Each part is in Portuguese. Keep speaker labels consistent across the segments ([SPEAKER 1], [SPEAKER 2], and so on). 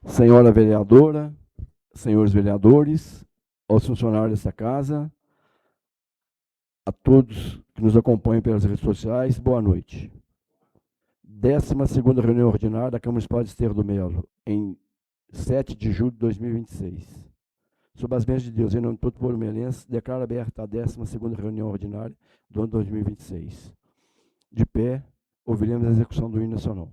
[SPEAKER 1] Senhora vereadora, senhores vereadores, aos funcionários dessa casa, a todos que nos acompanham pelas redes sociais, boa noite. 12ª reunião ordinária da Câmara Municipal de Desterro do Melo, em 7 de julho de 2026. Sob as bênçãos de Deus, em nome de todo o povo melense, declaro aberta a 12ª reunião ordinária do ano 2026. De pé, ouviremos a execução do hino nacional.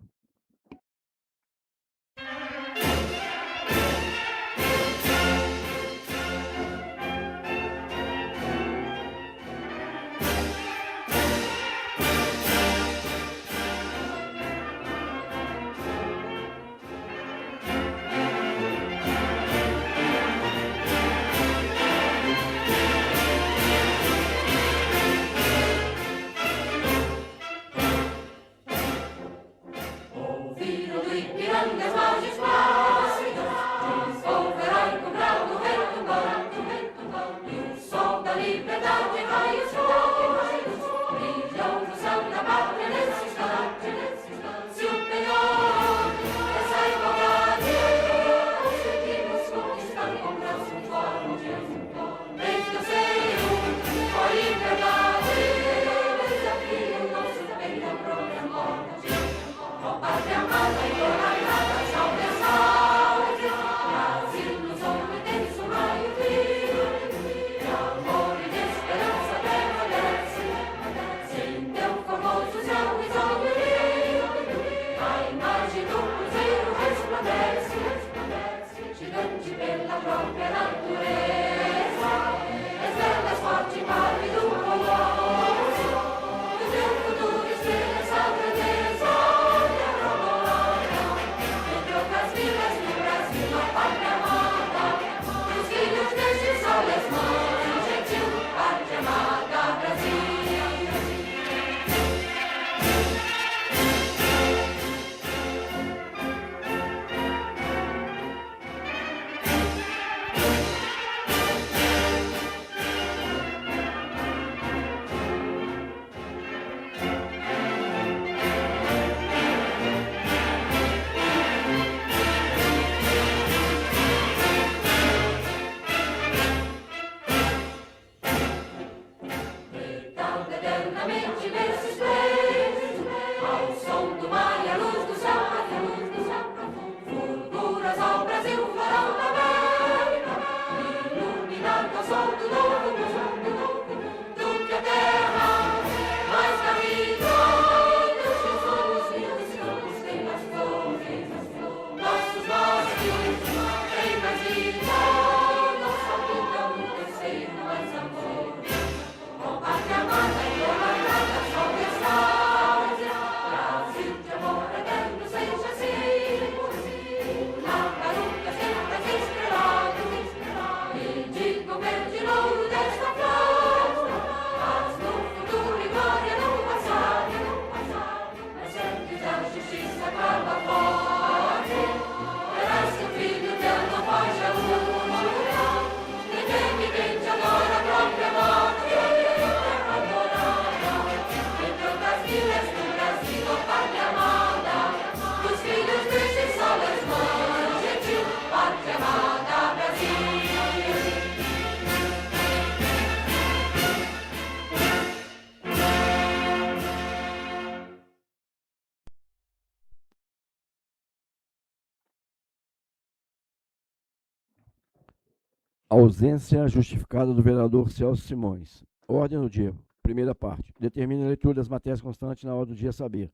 [SPEAKER 1] Ausência justificada do vereador Celso Simões. Ordem do dia. Primeira parte. Determina a leitura das matérias constantes na ordem do dia a saber.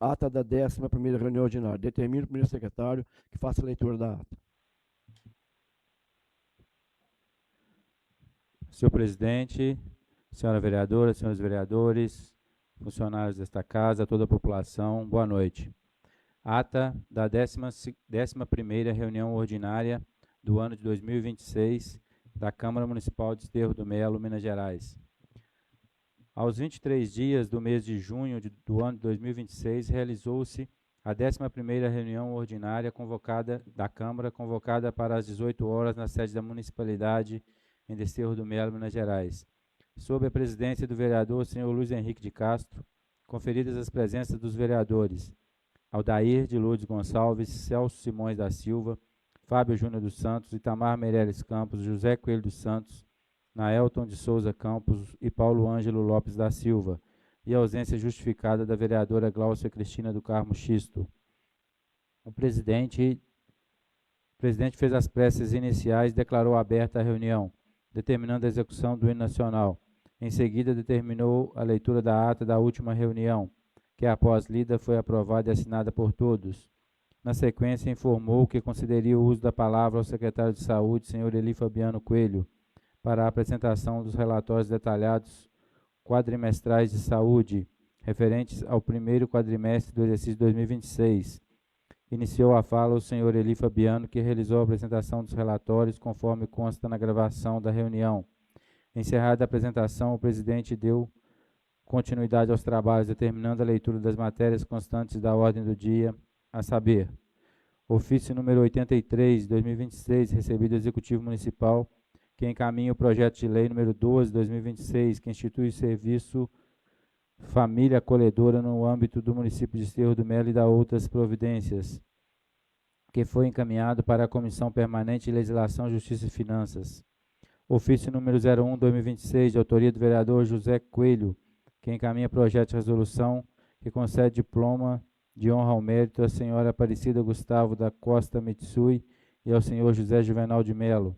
[SPEAKER 1] Ata da 11ª reunião ordinária. Determina o primeiro secretário que faça a leitura da ata.
[SPEAKER 2] Senhor presidente, senhora vereadora, senhores vereadores, funcionários desta casa, toda a população, boa noite. Ata da 11ª reunião ordinária do ano de 2026 da Câmara Municipal de Desterro do Melo, Minas Gerais. Aos 23 dias do mês de junho do ano de 2026, realizou-se a 11ª reunião ordinária da Câmara, convocada para as 18 horas na sede da Municipalidade em Desterro do Melo, Minas Gerais. Sob a presidência do vereador senhor Luiz Henrique de Castro, conferidas as presenças dos vereadores Aldair de Lourdes Gonçalves, Celso Simões da Silva, Fábio Júnior dos Santos, Itamar Meireles Campos, José Coelho dos Santos, Naelton de Souza Campos e Paulo Ângelo Lopes da Silva, e a ausência justificada da vereadora Gláucia Cristina do Carmo Xisto. O presidente fez as preces iniciais e declarou aberta a reunião, determinando a execução do hino nacional. Em seguida, determinou a leitura da ata da última reunião, que após lida foi aprovada e assinada por todos. Na sequência, informou que concederia o uso da palavra ao secretário de Saúde, senhor Eli Fabiano Coelho, para a apresentação dos relatórios detalhados quadrimestrais de saúde, referentes ao primeiro quadrimestre do exercício 2026. Iniciou a fala o senhor Eli Fabiano, que realizou a apresentação dos relatórios, conforme consta na gravação da reunião. Encerrada a apresentação, o presidente deu continuidade aos trabalhos, determinando a leitura das matérias constantes da ordem do dia, a saber, ofício número 83, 2026, recebido do Executivo Municipal, que encaminha o projeto de lei número 12, 2026, que institui o serviço Família Acolhedora no âmbito do município de Cerro do Melo e da outras providências, que foi encaminhado para a Comissão Permanente de Legislação, Justiça e Finanças. Ofício número 01, 2026, de autoria do vereador José Coelho, que encaminha projeto de resolução que concede diploma de honra ao mérito à senhora Aparecida Gustavo da Costa Mitsui e ao senhor José Juvenal de Melo,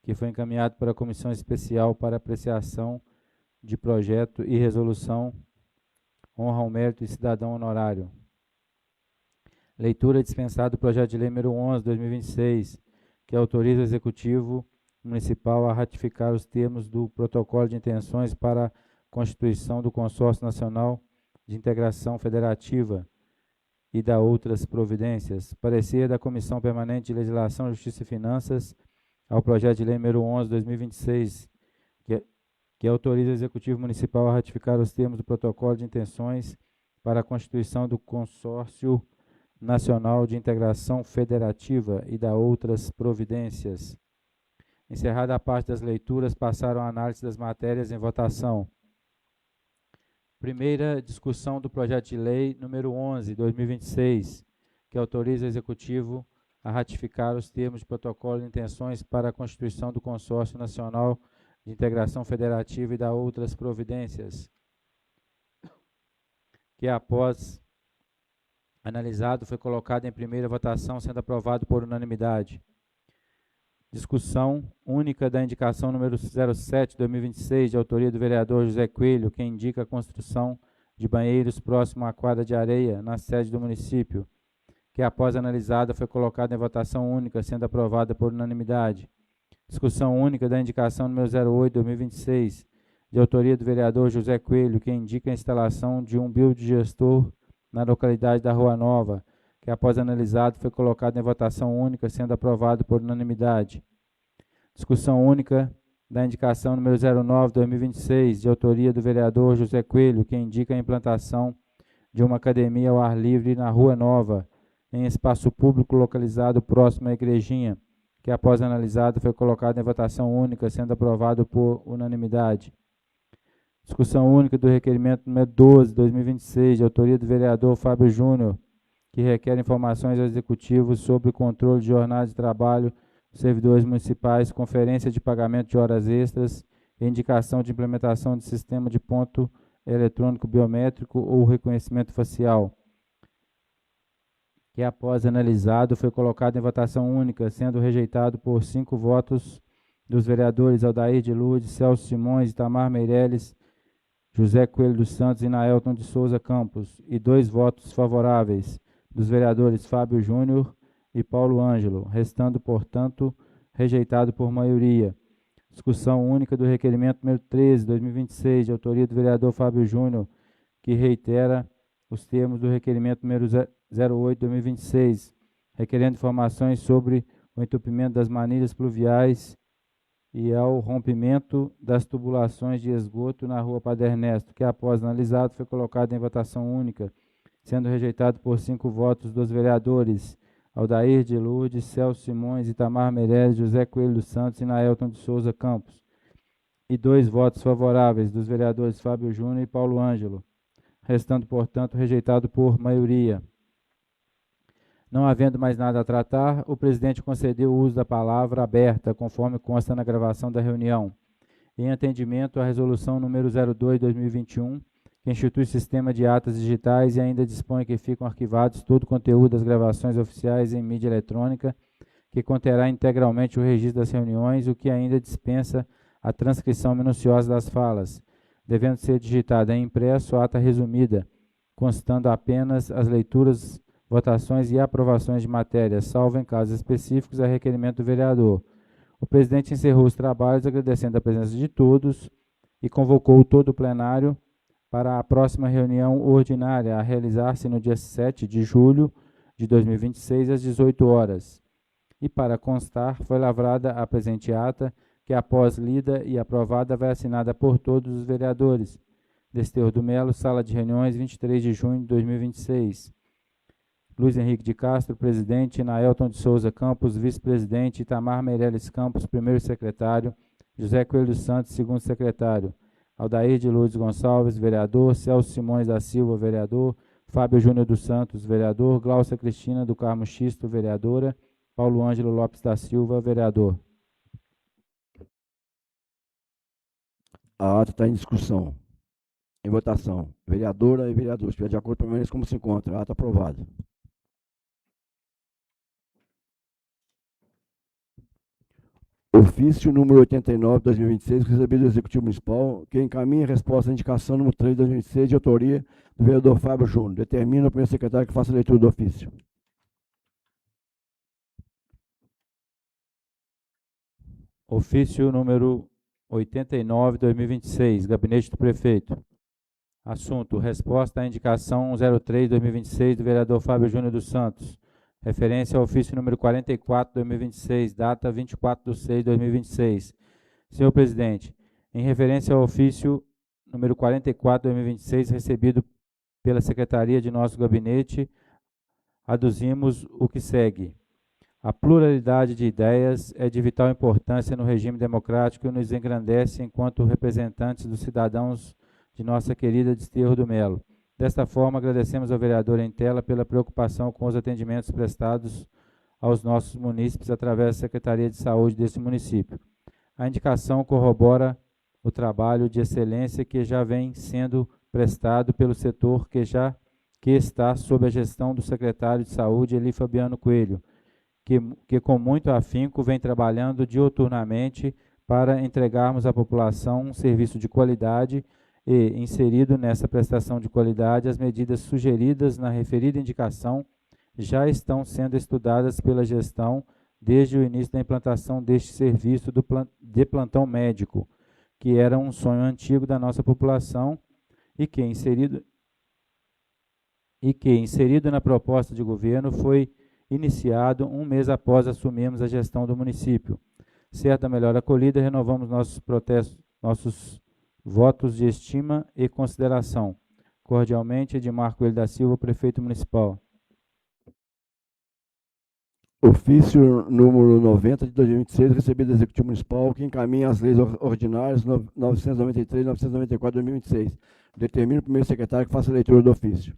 [SPEAKER 2] que foi encaminhado para a Comissão Especial para apreciação de projeto e resolução honra ao mérito e cidadão honorário. Leitura dispensada do projeto de lei número 11, 2026, que autoriza o Executivo Municipal a ratificar os termos do protocolo de intenções para a constituição do Consórcio Nacional de Integração Federativa e da outras providências. Parecer da Comissão Permanente de Legislação, Justiça e Finanças ao projeto de lei número 11, 2026, que autoriza o Executivo Municipal a ratificar os termos do protocolo de intenções para a constituição do Consórcio Nacional de Integração Federativa e da outras providências. Encerrada a parte das leituras, passaram a análise das matérias em votação. Primeira discussão do projeto de lei número 11, 2026, que autoriza o Executivo a ratificar os termos de protocolo de intenções para a constituição do Consórcio Nacional de Integração Federativa e da outras providências, que após analisado foi colocado em primeira votação, sendo aprovado por unanimidade. Discussão única da indicação número 07, 2026, de autoria do vereador José Coelho, que indica a construção de banheiros próximo à quadra de areia na sede do município, que após analisada foi colocada em votação única, sendo aprovada por unanimidade. Discussão única da indicação número 08, 2026, de autoria do vereador José Coelho, que indica a instalação de um biodigestor na localidade da Rua Nova, que após analisado foi colocado em votação única, sendo aprovado por unanimidade. Discussão única da indicação número 09, 2026, de autoria do vereador José Coelho, que indica a implantação de uma academia ao ar livre na Rua Nova, em espaço público localizado próximo à igrejinha, que após analisado foi colocado em votação única, sendo aprovado por unanimidade. Discussão única do requerimento número 12, 2026, de autoria do vereador Fábio Júnior, que requer informações ao Executivo sobre o controle de jornada de trabalho dos servidores municipais, conferência de pagamento de horas extras e indicação de implementação de sistema de ponto eletrônico biométrico ou reconhecimento facial, que após analisado foi colocado em votação única, sendo rejeitado por 5 votos dos vereadores Aldair de Lourdes, Celso Simões, Itamar Meireles, José Coelho dos Santos e Naelton de Souza Campos, e 2 votos favoráveis dos vereadores Fábio Júnior e Paulo Ângelo, restando, portanto, rejeitado por maioria. Discussão única do requerimento número 13, 2026, de autoria do vereador Fábio Júnior, que reitera os termos do requerimento número 08, 2026, requerendo informações sobre o entupimento das manilhas pluviais e ao rompimento das tubulações de esgoto na Rua Padre Ernesto, que após analisado foi colocado em votação única, sendo rejeitado por 5 votos dos vereadores Aldair de Lourdes, Celso Simões, Itamar Meireles, José Coelho dos Santos e Naelton de Souza Campos, e 2 votos favoráveis dos vereadores Fábio Júnior e Paulo Ângelo, restando, portanto, rejeitado por maioria. Não havendo mais nada a tratar, o presidente concedeu o uso da palavra aberta, conforme consta na gravação da reunião. Em atendimento à resolução número 02/2021, que institui o sistema de atas digitais e ainda dispõe que ficam arquivados todo o conteúdo das gravações oficiais em mídia eletrônica, que conterá integralmente o registro das reuniões, o que ainda dispensa a transcrição minuciosa das falas, devendo ser digitada em impresso a ata resumida, constando apenas as leituras, votações e aprovações de matérias, salvo em casos específicos a requerimento do vereador. O presidente encerrou os trabalhos agradecendo a presença de todos e convocou todo o plenário para a próxima reunião ordinária a realizar-se no dia 7 de julho de 2026, às 18 horas. E para constar, foi lavrada a presente ata, que após lida e aprovada vai assinada por todos os vereadores. Desterro do Melo, Sala de Reuniões, 23 de junho de 2026. Luiz Henrique de Castro, presidente, Naelton de Souza Campos, vice-presidente, Itamar Meirelles Campos, primeiro secretário, José Coelho Santos, segundo secretário, Aldair de Lourdes Gonçalves, vereador, Celso Simões da Silva, vereador, Fábio Júnior dos Santos, vereador, Gláucia Cristina do Carmo Xisto, vereadora, Paulo Ângelo Lopes da Silva, vereador.
[SPEAKER 1] A ata está em discussão. Em votação. Vereadora e vereador, se estiver de acordo, permaneça como se encontra. A ata aprovada. Ofício número 89/2026, recebido do Executivo Municipal, que encaminha a resposta à indicação número 3/2026, de autoria do vereador Fábio Júnior. Determina o primeiro secretário que faça a leitura do ofício.
[SPEAKER 2] Ofício número 89/2026, Gabinete do Prefeito. Assunto: resposta à indicação 03/2026 do vereador Fábio Júnior dos Santos. Referência ao ofício número 44/2026, data 24/6/2026. Senhor presidente, em referência ao ofício número 44/2026, recebido pela secretaria de nosso gabinete, aduzimos o que segue. A pluralidade de ideias é de vital importância no regime democrático e nos engrandece enquanto representantes dos cidadãos de nossa querida Desterro do Melo. Desta forma, agradecemos ao vereador em tela pela preocupação com os atendimentos prestados aos nossos munícipes através da Secretaria de Saúde desse município. A indicação corrobora o trabalho de excelência que já vem sendo prestado pelo setor que está sob a gestão do secretário de Saúde, Eli Fabiano Coelho, que com muito afinco vem trabalhando diuturnamente para entregarmos à população um serviço de qualidade e, inserido nessa prestação de qualidade, as medidas sugeridas na referida indicação já estão sendo estudadas pela gestão desde o início da implantação deste serviço de plantão médico, que era um sonho antigo da nossa população e que, inserido na proposta de governo, foi iniciado um mês após assumirmos a gestão do município. Certa melhor acolhida, renovamos nossos votos de estima e consideração. Cordialmente, Edmar Coelho da Silva, prefeito municipal.
[SPEAKER 1] Ofício número 90/2026, recebido do Executivo Municipal, que encaminha as leis ordinárias 993 e 994/2026. Determina o primeiro secretário que faça a leitura do ofício.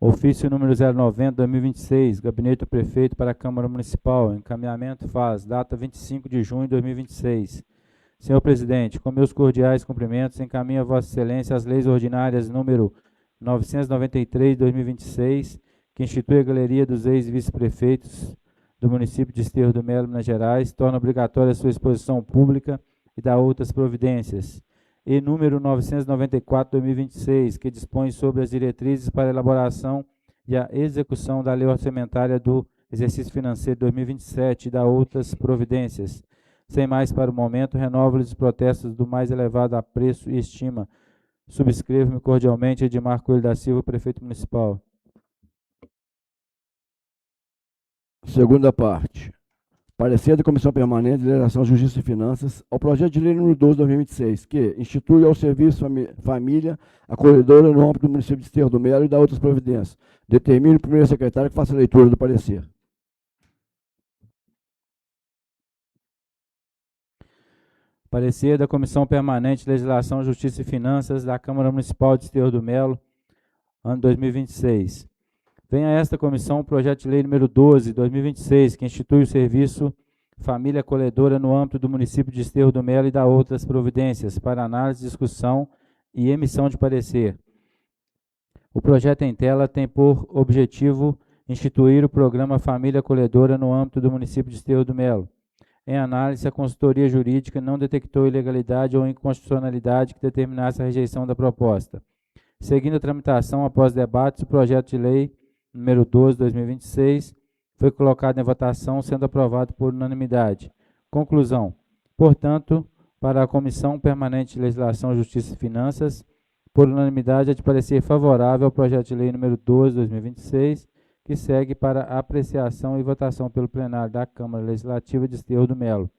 [SPEAKER 2] Ofício número 090/2026, Gabinete do Prefeito para a Câmara Municipal. Encaminhamento faz, data 25 de junho de 2026. Senhor presidente, com meus cordiais cumprimentos, encaminho a Vossa Excelência as leis ordinárias número 993/2026, que institui a Galeria dos ex-vice-prefeitos do município de Desterro do Melo, Minas Gerais, torna obrigatória a sua exposição pública e dá outras providências. E número 994/2026, que dispõe sobre as diretrizes para a elaboração e a execução da lei orçamentária do exercício financeiro 2027 e dá outras providências. Sem mais para o momento, renovo-lhes os protestos do mais elevado apreço e estima. Subscrevo-me cordialmente, Edmar Coelho da Silva, prefeito municipal.
[SPEAKER 1] Segunda parte. Parecer da Comissão Permanente de Legislação, Justiça e Finanças ao projeto de lei número 12/2026, que institui ao Serviço Família Acolhedora no âmbito do município de Desterro do Melo e dá outras providências. Determine o primeiro secretário que faça a leitura do parecer.
[SPEAKER 2] Parecer da Comissão Permanente de Legislação, Justiça e Finanças da Câmara Municipal de Desterro do Melo ano 2026. Vem a esta comissão o projeto de lei número 12, 2026, que institui o serviço Família Acolhedora no âmbito do município de Desterro do Melo e dá outras providências para análise, discussão e emissão de parecer. O projeto em tela tem por objetivo instituir o programa Família Acolhedora no âmbito do município de Desterro do Melo. Em análise, a consultoria jurídica não detectou ilegalidade ou inconstitucionalidade que determinasse a rejeição da proposta. Seguindo a tramitação após debates, o projeto de lei número 12, 2026, foi colocado em votação, sendo aprovado por unanimidade. Conclusão. Portanto, para a Comissão Permanente de Legislação, Justiça e Finanças, por unanimidade, é de parecer favorável ao projeto de lei número 12, 2026, que segue para apreciação e votação pelo plenário da Câmara Legislativa de Desterro do Melo.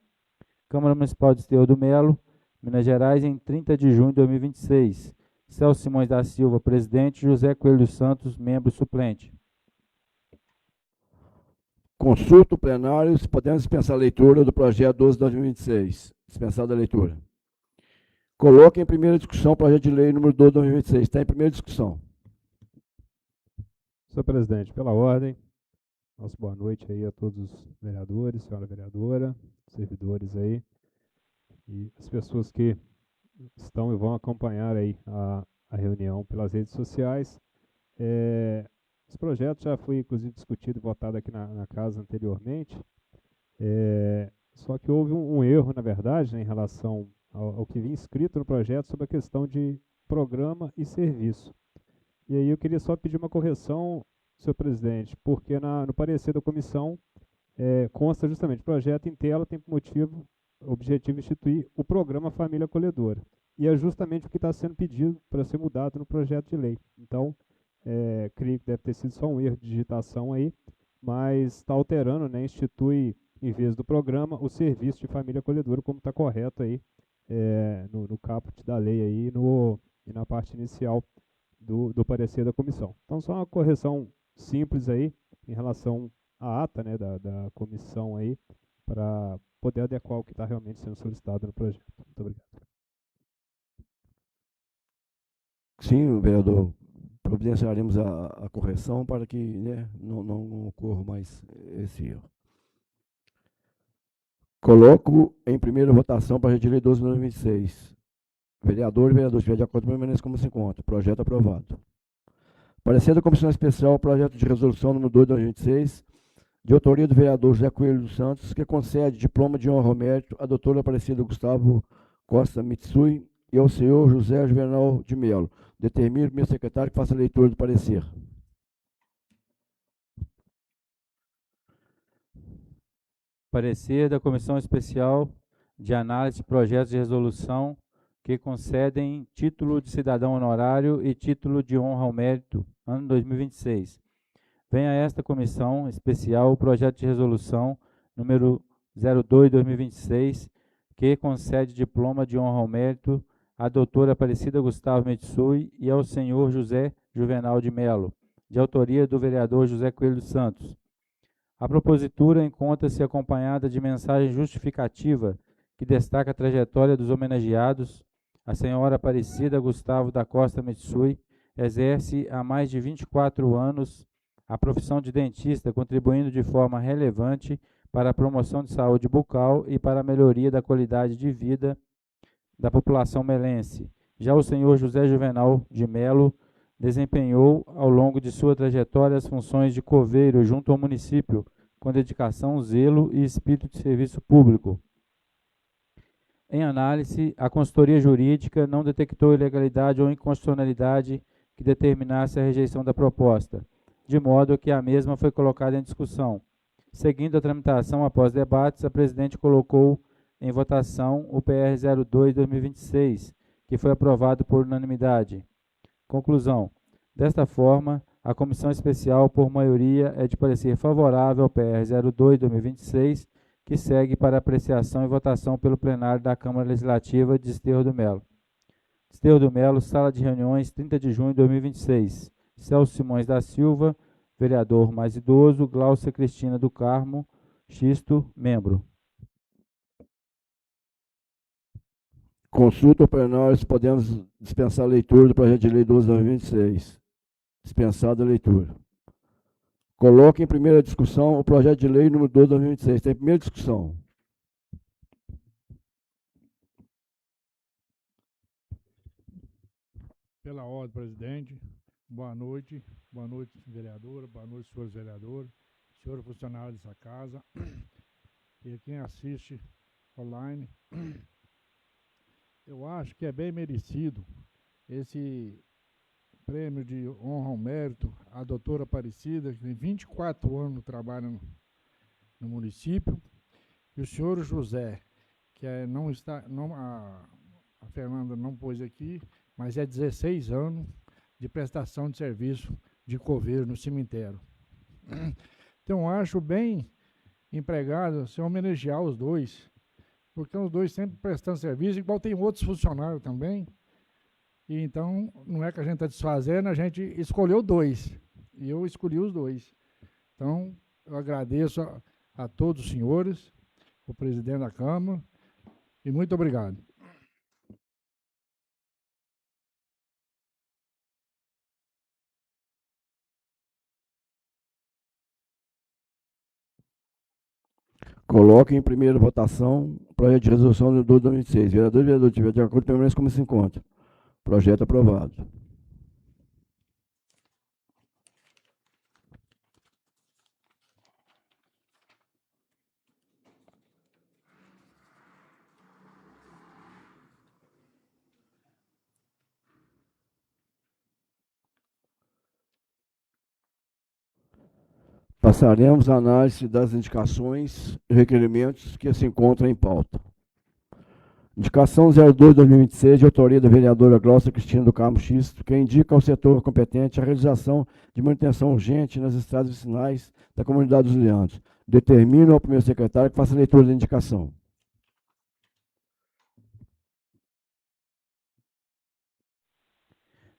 [SPEAKER 2] Câmara Municipal de Desterro do Melo, Minas Gerais, em 30 de junho de 2026. Celso Simões da Silva, presidente. José Coelho dos Santos, membro suplente.
[SPEAKER 1] Consulta o plenário se podemos dispensar a leitura do projeto 12 de 2026. Dispensada a leitura. Coloque em primeira discussão o projeto de lei número 12 de 2026. Está em primeira discussão.
[SPEAKER 3] Senhor presidente, pela ordem, nossa boa noite aí a todos os vereadores, senhora vereadora, servidores aí e as pessoas que estão e vão acompanhar aí a reunião pelas redes sociais. Esse projeto já foi, inclusive, discutido e votado aqui na casa anteriormente, só que houve um erro, na verdade, né, em relação ao que vinha escrito no projeto sobre a questão de programa e serviço. E aí eu queria só pedir uma correção, senhor presidente, porque no parecer da comissão consta justamente, o projeto em tela tem por objetivo instituir o programa Família Acolhedora. E é justamente o que está sendo pedido para ser mudado no projeto de lei. Então, creio que deve ter sido só um erro de digitação aí, mas está alterando, né, institui, em vez do programa, o serviço de família acolhedora, como está correto aí no caput da lei aí e na parte inicial do parecer da comissão. Então, só uma correção simples aí, em relação à ata, né, da comissão aí, para poder adequar o que está realmente sendo solicitado no projeto. Muito obrigado.
[SPEAKER 1] Sim, vereador. Providenciaremos a correção para que, né, não ocorra mais esse erro. Coloco em primeira votação para a de lei 12 de 2026. Vereador e vereador, se tiver de acordo, permaneça como se encontra. Projeto aprovado. Parecer da Comissão Especial, projeto de resolução número 2 de 2026, de autoria do vereador José Coelho dos Santos, que concede diploma de honra ao mérito à doutora Aparecida Gustavo Costa Mitsui e ao senhor José Juvenal de Melo. Determino o meu secretário que faça a leitura do parecer.
[SPEAKER 2] Parecer da Comissão Especial de Análise de Projetos de Resolução que concedem título de cidadão honorário e título de honra ao mérito, ano 2026. Vem a esta Comissão Especial o projeto de resolução número 02/2026, que concede diploma de honra ao mérito à doutora Aparecida Gustavo Mitsui e ao senhor José Juvenal de Melo, de autoria do vereador José Coelho dos Santos. A propositura encontra-se acompanhada de mensagem justificativa que destaca a trajetória dos homenageados. A senhora Aparecida Gustavo da Costa Mitsui exerce há mais de 24 anos a profissão de dentista, contribuindo de forma relevante para a promoção de saúde bucal e para a melhoria da qualidade de vida da população melense. Já o senhor José Juvenal de Melo desempenhou, ao longo de sua trajetória, as funções de coveiro junto ao município, com dedicação, zelo e espírito de serviço público. Em análise, a consultoria jurídica não detectou ilegalidade ou inconstitucionalidade que determinasse a rejeição da proposta, de modo que a mesma foi colocada em discussão. Seguindo a tramitação após debates, a presidente colocou em votação o PR 02/2026, que foi aprovado por unanimidade. Conclusão. Desta forma, a Comissão Especial, por maioria, é de parecer favorável ao PR 02/2026, que segue para apreciação e votação pelo plenário da Câmara Legislativa de Desterro do Melo. Desterro do Melo, sala de reuniões, 30 de junho de 2026. Celso Simões da Silva, vereador mais idoso. Gláucia Cristina do Carmo Xisto, membro.
[SPEAKER 1] Consulta o plenário se podemos dispensar a leitura do projeto de lei 12/2026. Dispensada a leitura. Coloque em primeira discussão o projeto de lei número 12 de 2026. Tem primeira discussão.
[SPEAKER 4] Pela ordem, presidente. Boa noite, vereadora, boa noite, senhores vereadores, senhores funcionários dessa casa e quem assiste online. Eu acho que é bem merecido esse prêmio de honra ao mérito à doutora Aparecida, que tem 24 anos trabalhando no município, e o senhor José, que não está, a Fernanda não pôs aqui, mas é 16 anos de prestação de serviço de coveiro no cemitério. Então, acho bem empregado se homenagear os dois, porque os dois sempre prestando serviço, igual tem outros funcionários também. E então, não é que a gente está desfazendo, a gente escolheu dois, e eu escolhi os dois. Então, eu agradeço a todos os senhores, o presidente da Câmara, e muito obrigado.
[SPEAKER 1] Coloque em primeira votação o projeto de resolução do 12 de 2026. Vereador e vereador, tiver de acordo, permanece como se encontra. Projeto aprovado. Passaremos à análise das indicações e requerimentos que se encontram em pauta. Indicação 02/2026, de autoria da vereadora Glaucia Cristina do Carmo Xisto, que indica ao setor competente a realização de manutenção urgente nas estradas vicinais da comunidade dos Leandros. Determina ao primeiro secretário que faça a leitura da indicação.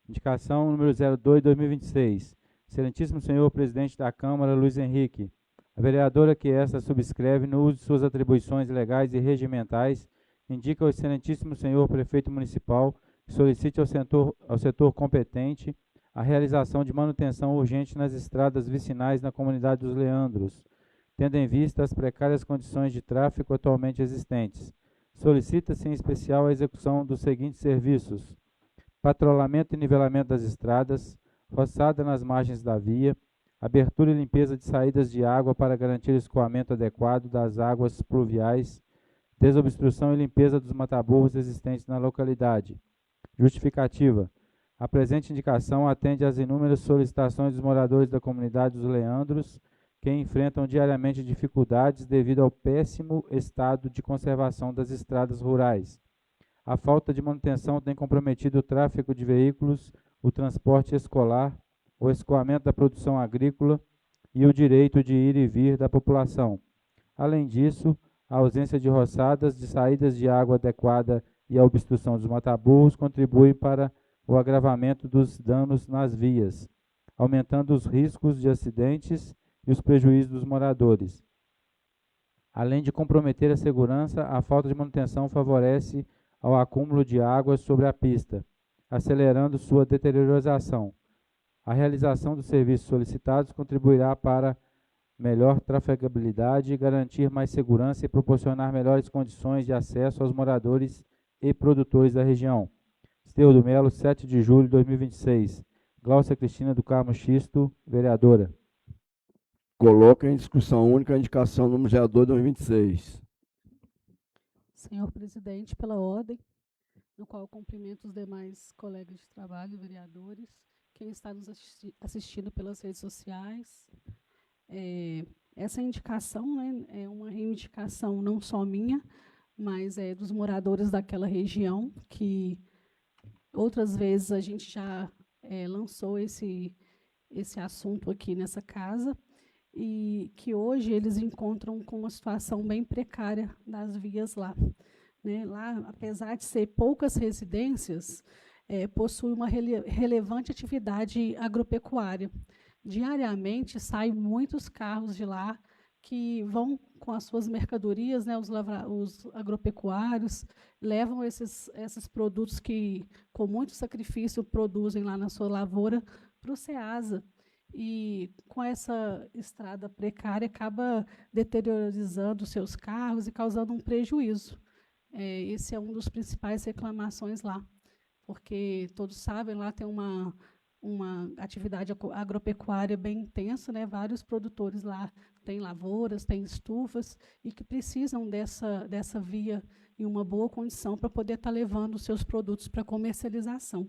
[SPEAKER 2] Indicação número 02/2026. Excelentíssimo senhor presidente da Câmara, Luiz Henrique. A vereadora que esta subscreve no uso de suas atribuições legais e regimentais, indica ao excelentíssimo senhor prefeito municipal que solicite ao setor competente a realização de manutenção urgente nas estradas vicinais na comunidade dos Leandros, tendo em vista as precárias condições de tráfego atualmente existentes. Solicita-se em especial a execução dos seguintes serviços: patrulhamento e nivelamento das estradas, roçada nas margens da via, abertura e limpeza de saídas de água para garantir o escoamento adequado das águas pluviais, desobstrução e limpeza dos mataburros existentes na localidade. Justificativa: a presente indicação atende às inúmeras solicitações dos moradores da comunidade dos Leandros, que enfrentam diariamente dificuldades devido ao péssimo estado de conservação das estradas rurais. A falta de manutenção tem comprometido o tráfego de veículos, o transporte escolar, o escoamento da produção agrícola e o direito de ir e vir da população. Além disso, a ausência de roçadas, de saídas de água adequada e a obstrução dos mataburros contribuem para o agravamento dos danos nas vias, aumentando os riscos de acidentes e os prejuízos dos moradores. Além de comprometer a segurança, a falta de manutenção favorece ao acúmulo de água sobre a pista, acelerando sua deteriorização. A realização dos serviços solicitados contribuirá para melhor trafegabilidade, garantir mais segurança e proporcionar melhores condições de acesso aos moradores e produtores da região. Esteu do Melo, 7 de julho de 2026. Glaucia Cristina do Carmo Xisto, vereadora.
[SPEAKER 1] Coloca em discussão única a indicação número 02/2026.
[SPEAKER 5] Senhor presidente, pela ordem, no qual eu cumprimento os demais colegas de trabalho, vereadores, quem está nos assistindo pelas redes sociais. Essa indicação, né, é uma reivindicação não só minha, mas dos moradores daquela região, que outras vezes a gente já lançou esse assunto aqui nessa casa, e que hoje eles encontram com uma situação bem precária das vias lá. Né? Lá, apesar de ser poucas residências, possui uma relevante atividade agropecuária. Diariamente saem muitos carros de lá que vão com as suas mercadorias, né, os agropecuários, levam esses produtos que, com muito sacrifício, produzem lá na sua lavoura o SEASA. E com essa estrada precária, acaba deteriorizando seus carros e causando um prejuízo. Esse é um dos principais reclamações lá, porque todos sabem, lá tem uma atividade agropecuária bem intensa, né? Vários produtores lá têm lavouras, têm estufas, e que precisam dessa via em uma boa condição para poder estar levando os seus produtos para comercialização.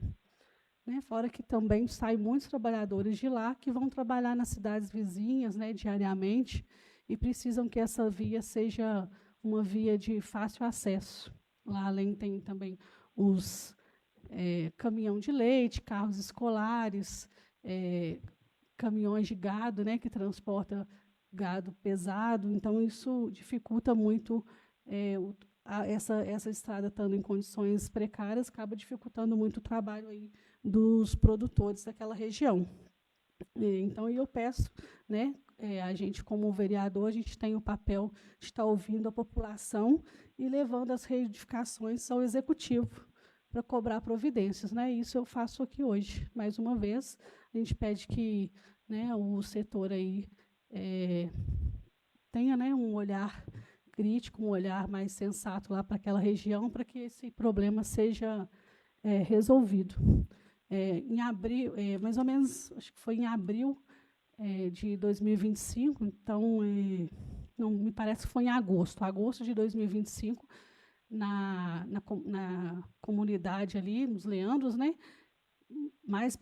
[SPEAKER 5] Né? Fora que também saem muitos trabalhadores de lá que vão trabalhar nas cidades vizinhas, né, diariamente, e precisam que essa via seja uma via de fácil acesso. Lá além tem também os caminhão de leite, carros escolares, caminhões de gado, né, que transporta gado pesado. Então, isso dificulta muito essa estrada, estando em condições precárias, acaba dificultando muito o trabalho aí dos produtores daquela região. Então, eu peço, né, a gente, como vereador, a gente tem o papel de estar ouvindo a população e levando as reivindicações ao executivo para cobrar providências. Né? Isso eu faço aqui hoje. Mais uma vez, a gente pede que, né, o setor aí tenha, né, um olhar crítico, um olhar mais sensato lá para aquela região, para que esse problema seja resolvido. Em abril, mais ou menos, acho que foi em abril de 2025, então, não, me parece que foi em agosto de 2025, na comunidade ali, nos Leandros, né, mais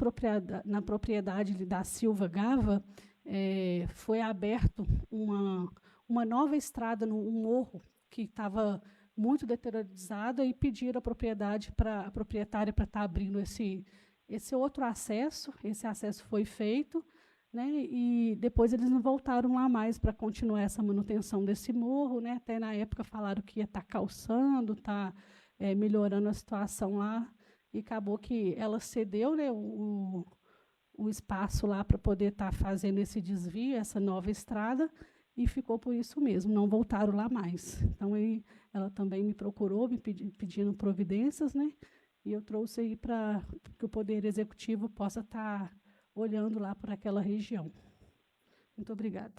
[SPEAKER 5] na propriedade da Silva Gava, foi aberto uma nova estrada no morro que estava muito deteriorizada, e pediram a proprietária para estar abrindo esse outro acesso. Esse acesso foi feito, né, e depois eles não voltaram lá mais para continuar essa manutenção desse morro. Né, até na época falaram que ia estar calçando, melhorando a situação lá, e acabou que ela cedeu, né, o espaço lá para poder estar fazendo esse desvio, essa nova estrada, e ficou por isso mesmo, não voltaram lá mais. Então, ela também me procurou, me pedindo providências, né? E eu trouxe aí para que o Poder Executivo possa estar olhando lá por aquela região. Muito obrigada.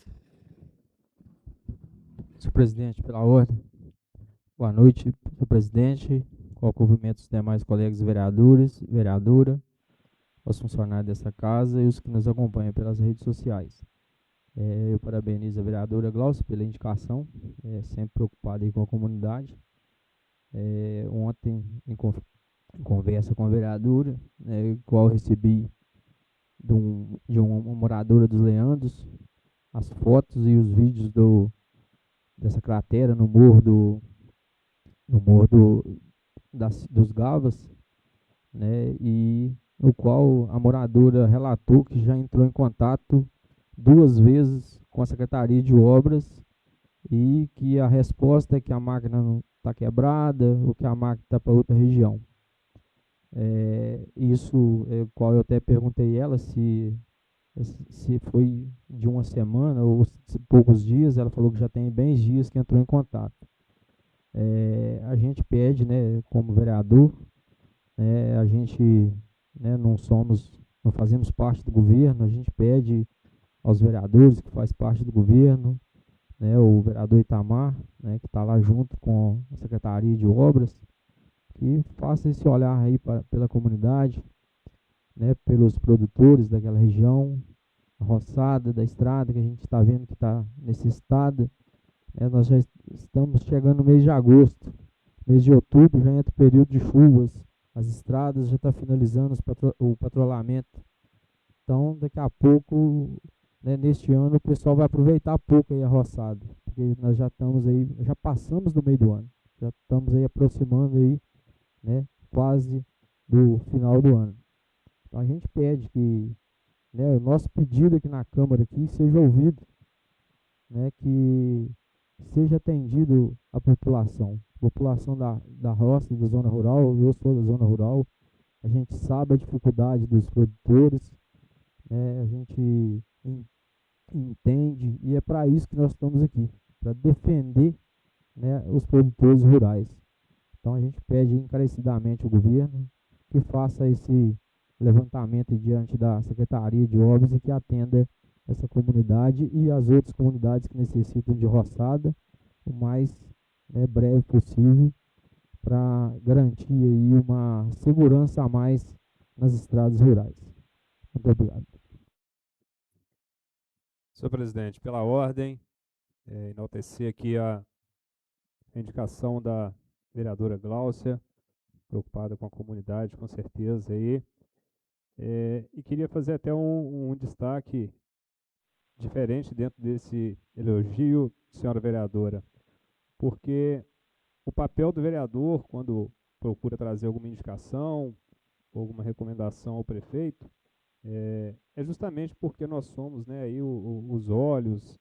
[SPEAKER 6] Senhor presidente, pela ordem. Boa noite, senhor presidente, com o cumprimento dos demais colegas vereadores, vereadora, os funcionários dessa casa e os que nos acompanham pelas redes sociais. Eu parabenizo a vereadora Glaucia pela indicação, sempre preocupada aí com a comunidade. Ontem, em conversa com a vereadora, qual eu recebi de uma moradora dos Leandros, as fotos e os vídeos dessa cratera no morro dos Gavas, né, e no qual a moradora relatou que já entrou em contato 2 vezes com a Secretaria de Obras, e que a resposta é que a máquina não está quebrada, ou que a máquina está para outra região. Isso é o qual eu até perguntei a ela se foi de uma semana ou se poucos dias. Ela falou que já tem bem dias que entrou em contato. A gente pede, né, como vereador, a gente, né, não fazemos parte do governo, a gente pede aos vereadores que faz parte do governo, né, o vereador Itamar, né, que está lá junto com a Secretaria de Obras, que faça esse olhar aí pela comunidade, né, pelos produtores daquela região, a roçada da estrada que a gente está vendo que está necessitada. Nós já estamos chegando no mês de agosto, mês de outubro já entra o período de chuvas, as estradas já estão finalizando o patrulhamento. Então, daqui a pouco, né, neste ano, o pessoal vai aproveitar pouco aí a roçada, porque nós já estamos aí, já passamos do meio do ano, já estamos aí aproximando aí, né, quase do final do ano. Então a gente pede que, né, o nosso pedido aqui na Câmara aqui seja ouvido, né, que seja atendido a população da roça e da zona rural. Eu sou da zona rural, a gente sabe a dificuldade dos produtores, né, a gente entende, e é para isso que nós estamos aqui, para defender, né, os produtores rurais. Então a gente pede encarecidamente ao governo que faça esse levantamento diante da Secretaria de Obras e que atenda essa comunidade e as outras comunidades que necessitam de roçada o mais, né, breve possível, para garantir aí uma segurança a mais nas estradas rurais. Muito obrigado.
[SPEAKER 3] Senhor presidente, pela ordem, enaltecer aqui a indicação da vereadora Gláucia, preocupada com a comunidade, com certeza aí. E queria fazer até um destaque diferente dentro desse elogio, senhora vereadora, porque o papel do vereador, quando procura trazer alguma indicação, alguma recomendação ao prefeito, é justamente porque nós somos, né, aí os olhos,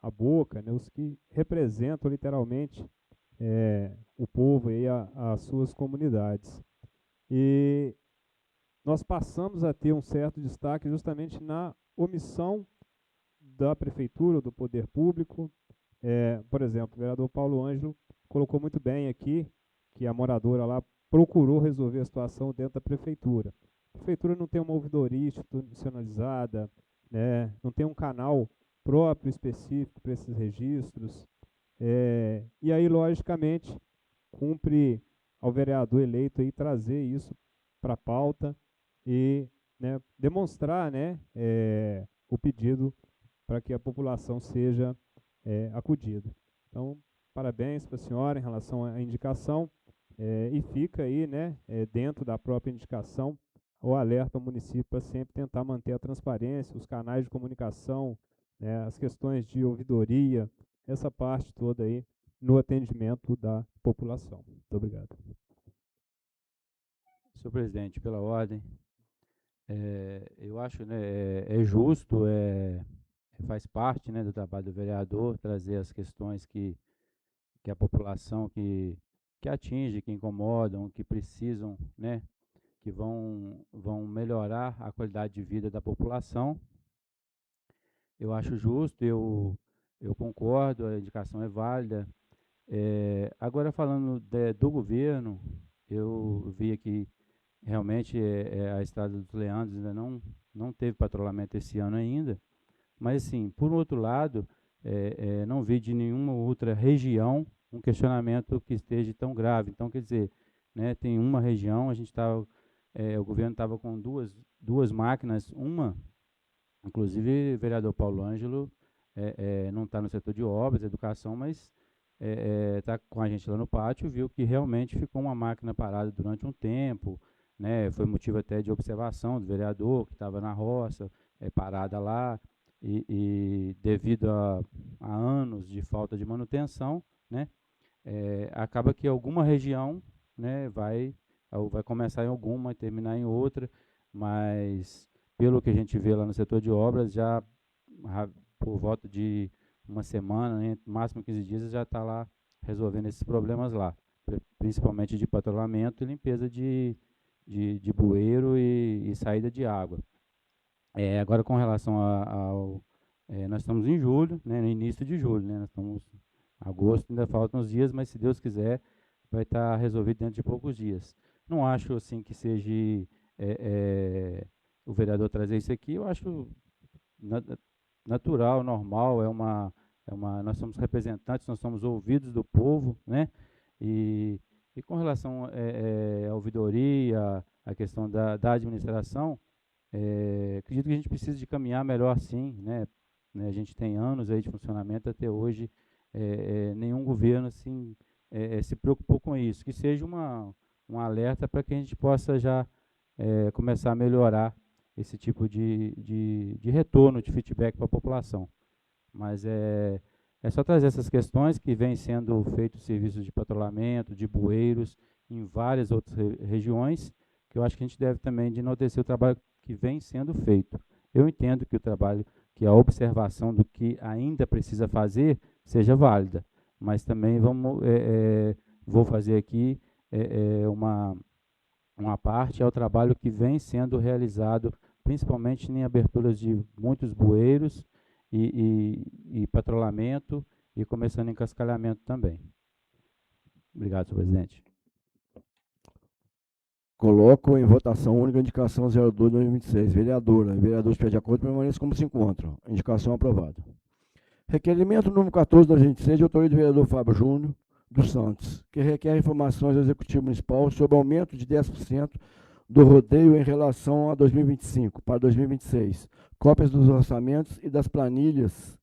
[SPEAKER 3] a boca, né, os que representam literalmente o povo e as suas comunidades. E nós passamos a ter um certo destaque justamente na omissão da prefeitura, do poder público. Por exemplo, o vereador Paulo Ângelo colocou muito bem aqui que a moradora lá procurou resolver a situação dentro da prefeitura. A prefeitura não tem uma ouvidoria institucionalizada, né, não tem um canal próprio específico para esses registros. E aí, logicamente, cumpre ao vereador eleito aí trazer isso para a pauta e, né, demonstrar, né, o pedido para que a população seja acudida. Então, parabéns para a senhora em relação à indicação, e fica aí, né, dentro da própria indicação, o alerta ao município para sempre tentar manter a transparência, os canais de comunicação, né, as questões de ouvidoria, essa parte toda aí no atendimento da população. Muito obrigado.
[SPEAKER 2] Senhor presidente, pela ordem, eu acho, né, é justo, faz parte, né, do trabalho do vereador trazer as questões que a população que atinge, que incomodam, que precisam, né, que vão melhorar a qualidade de vida da população. Eu acho justo, eu concordo, a indicação é válida. Agora, falando do governo, eu vi aqui, realmente, a estrada dos Leandros ainda não teve patrulhamento esse ano ainda, mas, assim, por outro lado, não vi de nenhuma outra região um questionamento que esteja tão grave. Então, quer dizer, né, tem uma região, a gente estava, o governo estava com duas máquinas, uma, inclusive, o vereador Paulo Ângelo não está no setor de obras, educação, mas está com a gente lá no pátio, viu que realmente ficou uma máquina parada durante um tempo, né, foi motivo até de observação do vereador, que estava na roça, parada lá, e devido a anos de falta de manutenção, né, acaba que alguma região, né, vai começar em alguma e terminar em outra, mas pelo que a gente vê lá no setor de obras, já por volta de uma semana, né, máximo 15 dias, já está lá resolvendo esses problemas lá, principalmente de patrulhamento e limpeza de bueiro e saída de água. Agora, com relação ao... nós estamos em julho, né, no início de julho, né, nós estamos em agosto, ainda faltam uns dias, mas se Deus quiser, vai estar resolvido dentro de poucos dias. Não acho assim que seja o vereador trazer isso aqui, eu acho natural, normal, nós somos representantes, nós somos ouvidos do povo, né? E com relação à ouvidoria, a questão da administração, acredito que a gente precisa de caminhar melhor, sim, né? A gente tem anos aí de funcionamento, até hoje nenhum governo assim se preocupou com isso, que seja um alerta para que a gente possa já começar a melhorar esse tipo de retorno, de feedback para a população. Mas é só trazer essas questões que vêm sendo feitos serviços de patrulhamento, de bueiros, em várias outras regiões, que eu acho que a gente deve também de enaltecer o trabalho que vem sendo feito. Eu entendo que o trabalho, que a observação do que ainda precisa fazer seja válida, mas também vou fazer aqui uma parte ao trabalho que vem sendo realizado, principalmente em aberturas de muitos bueiros e patrulhamento, e começando em cascalhamento também. Obrigado, senhor presidente.
[SPEAKER 1] Coloco em votação única a indicação 02/2026. Vereadora. Vereadores que de acordo permaneçam como se encontram. Indicação aprovada. Requerimento número 14/2026, de autoria do vereador Fábio Júnior dos Santos, que requer informações ao Executivo Municipal sobre aumento de 10% do rodeio em relação a 2025 para 2026. Cópias dos orçamentos e das planilhas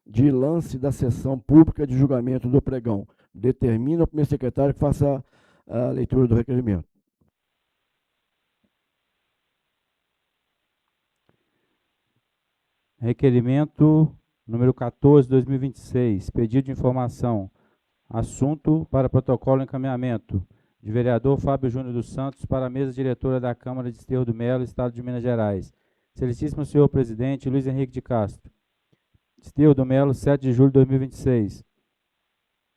[SPEAKER 1] de lance da sessão pública de julgamento do pregão. Determina o primeiro secretário que faça a leitura do requerimento.
[SPEAKER 2] Requerimento número 14/2026, pedido de informação. Assunto para protocolo encaminhamento. De vereador Fábio Júnior dos Santos para a mesa diretora da Câmara de Desterro do Melo, Estado de Minas Gerais. Excelentíssimo senhor presidente Luiz Henrique de Castro. Desterro do Melo, 7 de julho de 2026.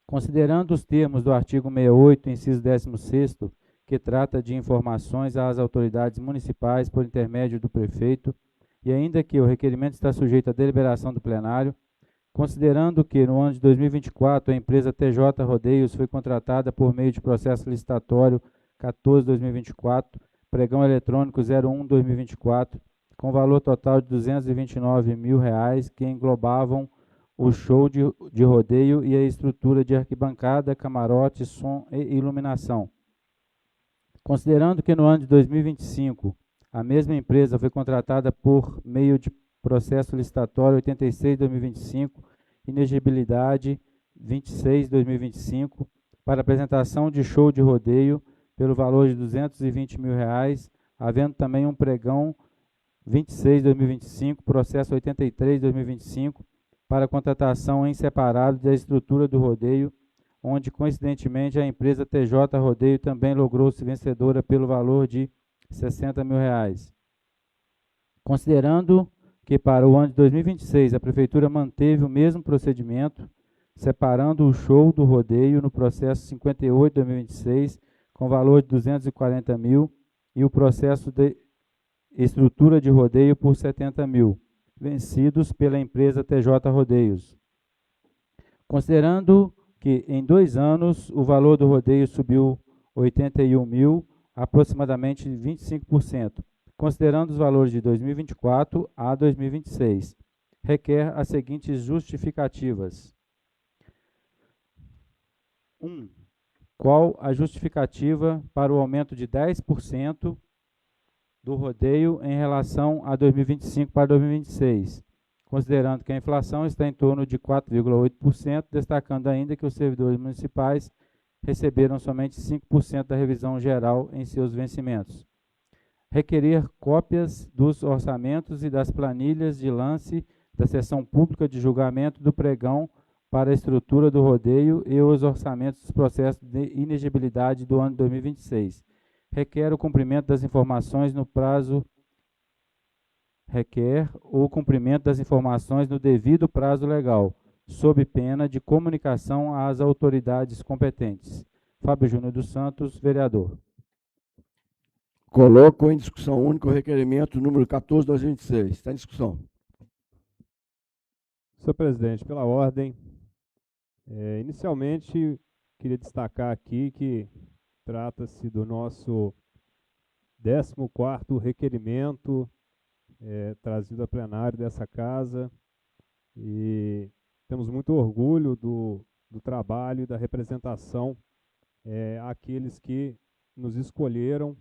[SPEAKER 2] Considerando os termos do artigo 68, inciso 16º, que trata de informações às autoridades municipais por intermédio do prefeito, e ainda que o requerimento está sujeito à deliberação do plenário, considerando que no ano de 2024 a empresa TJ Rodeios foi contratada por meio de processo licitatório 14/2024, pregão eletrônico 01/2024, com valor total de R$ 229 mil, que englobavam o show de rodeio e a estrutura de arquibancada, camarote, som e iluminação. Considerando que no ano de 2025 a mesma empresa foi contratada por meio de processo licitatório 86/2025, inegibilidade 26/2025, para apresentação de show de rodeio pelo valor de R$ 220 mil, havendo também um pregão 26/2025, processo 83/2025, para contratação em separado da estrutura do rodeio, onde, coincidentemente, a empresa TJ Rodeio também logrou-se vencedora pelo valor de R$ 60 mil. Considerando que para o ano de 2026 a Prefeitura manteve o mesmo procedimento, separando o show do rodeio no processo 58/2026, com valor de R$ 240 mil, e o processo de estrutura de rodeio por R$ 70 mil, vencidos pela empresa TJ Rodeios. Considerando que em 2 anos o valor do rodeio subiu 81 mil, aproximadamente 25%, considerando os valores de 2024 a 2026. Requer as seguintes justificativas. 1. Qual a justificativa para o aumento de 10% do rodeio em relação a 2025 para 2026, considerando que a inflação está em torno de 4,8%, destacando ainda que os servidores municipais receberam somente 5% da revisão geral em seus vencimentos. Requerer cópias dos orçamentos e das planilhas de lance da sessão pública de julgamento do pregão para a estrutura do rodeio e os orçamentos dos processos de inegibilidade do ano 2026. Requer o cumprimento das informações no prazo no devido prazo legal, sob pena de comunicação às autoridades competentes. Fábio Júnior dos Santos, vereador.
[SPEAKER 1] Coloco em discussão única o requerimento número 14/2026. Está em discussão.
[SPEAKER 3] Senhor presidente, pela ordem, inicialmente queria destacar aqui que trata-se do nosso 14º requerimento trazido a plenário dessa casa, e temos muito orgulho do trabalho e da representação àqueles que nos escolheram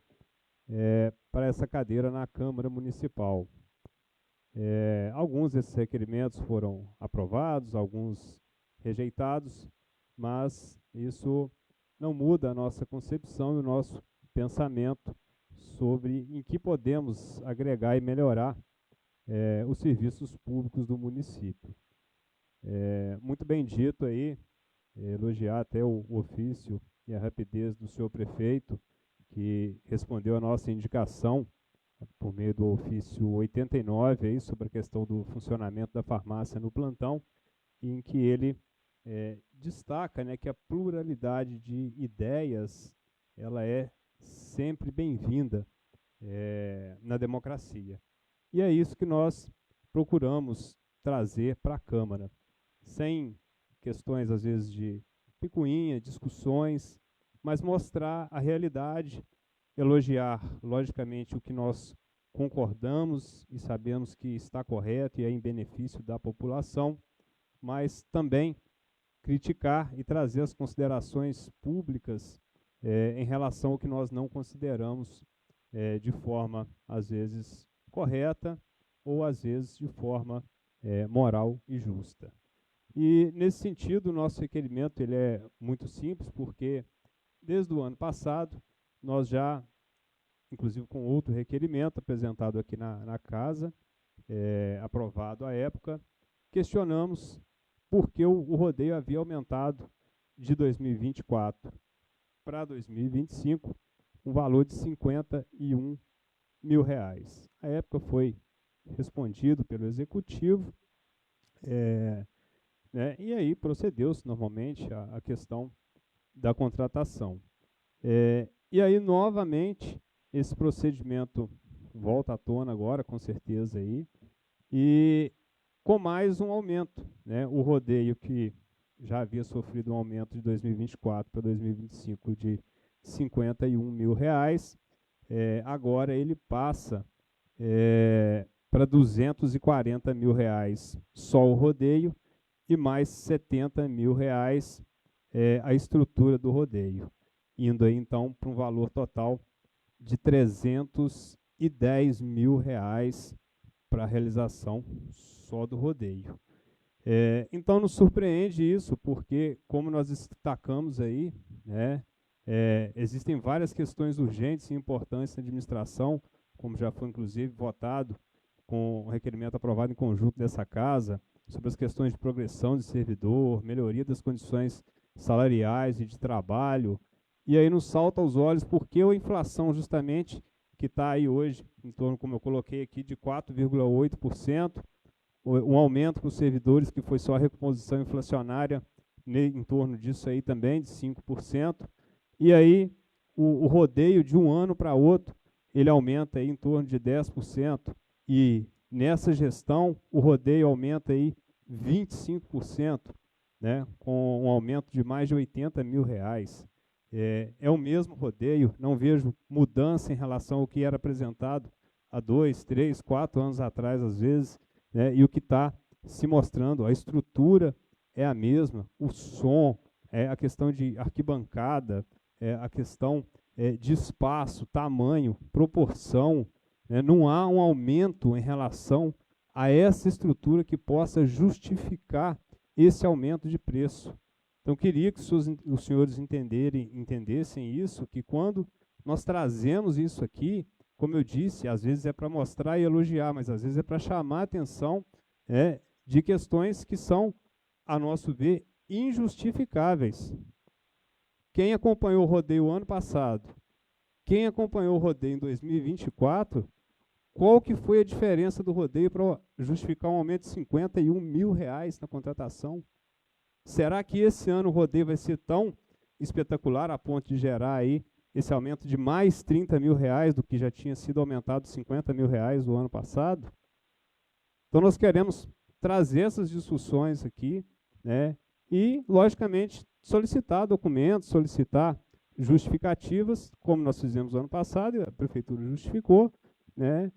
[SPEAKER 3] para essa cadeira na Câmara Municipal. Alguns desses requerimentos foram aprovados, alguns rejeitados, mas isso não muda a nossa concepção e o nosso pensamento sobre em que podemos agregar e melhorar os serviços públicos do município. Muito bem dito aí, elogiar até o ofício e a rapidez do senhor prefeito, que respondeu a nossa indicação por meio do ofício 89 aí, sobre a questão do funcionamento da farmácia no plantão, em que ele destaca, né, que a pluralidade de ideias ela é sempre bem-vinda na democracia. E é isso que nós procuramos trazer para a Câmara, sem questões, às vezes, de picuinha, discussões, mas mostrar a realidade elogiar, logicamente, o que nós concordamos e sabemos que está correto e é em benefício da população, mas também criticar e trazer as considerações públicas em relação ao que nós não consideramos de forma, às vezes, correta ou, às vezes, de forma moral e justa. E, nesse sentido, o nosso requerimento ele é muito simples, porque, desde o ano passado, nós já, inclusive com outro requerimento apresentado aqui na casa, aprovado à época, questionamos por que o rodeio havia aumentado de 2024 para 2025 um valor de R$ 51 mil. À época foi respondido pelo Executivo, né, e aí procedeu-se normalmente a questão da contratação. E aí, novamente, esse procedimento volta à tona agora, com certeza, aí, e com mais um aumento, né? O rodeio que já havia sofrido um aumento de 2024 para 2025 de R$ 51 mil, agora ele passa para R$ 240 mil só o rodeio e mais R$ 70 mil a estrutura do rodeio, indo aí então para um valor total de R$ 310 mil para a realização só do rodeio. Então nos surpreende isso, porque, como nós destacamos aí, né, existem várias questões urgentes e importantes na administração, como já foi inclusive votado com o requerimento aprovado em conjunto dessa casa, sobre as questões de progressão de servidor, melhoria das condições salariais e de trabalho, e aí nos salta aos olhos porque a inflação justamente que está aí hoje, em torno, como eu coloquei aqui, de 4,8%, um aumento para os servidores que foi só a recomposição inflacionária, em torno disso aí também, de 5%, e aí o rodeio de um ano para outro, ele aumenta aí em torno de 10%, e nessa gestão o rodeio aumenta aí 25%, né, com um aumento de mais de R$ 80 mil. É o mesmo rodeio, não vejo mudança em relação ao que era apresentado há 2, 3, 4 anos atrás, às vezes, né, e o que está se mostrando, a estrutura é a mesma, o som, a questão de arquibancada, a questão de espaço, tamanho, proporção, né, não há um aumento em relação a essa estrutura que possa justificar esse aumento de preço. Então, queria que os senhores entendessem isso, que quando nós trazemos isso aqui, como eu disse, às vezes é para mostrar e elogiar, mas às vezes é para chamar a atenção de questões que são, a nosso ver, injustificáveis. Quem acompanhou o rodeio ano passado, quem acompanhou o rodeio em 2024, qual que foi a diferença do rodeio para justificar um aumento de R$ 51 mil na contratação? Será que esse ano o rodeio vai ser tão espetacular a ponto de gerar aí esse aumento de mais R$ 30 mil do que já tinha sido aumentado R$ 50 mil o ano passado? Então nós queremos trazer essas discussões aqui, né, e, logicamente, solicitar documentos, solicitar justificativas, como nós fizemos no ano passado, e a Prefeitura justificou, né,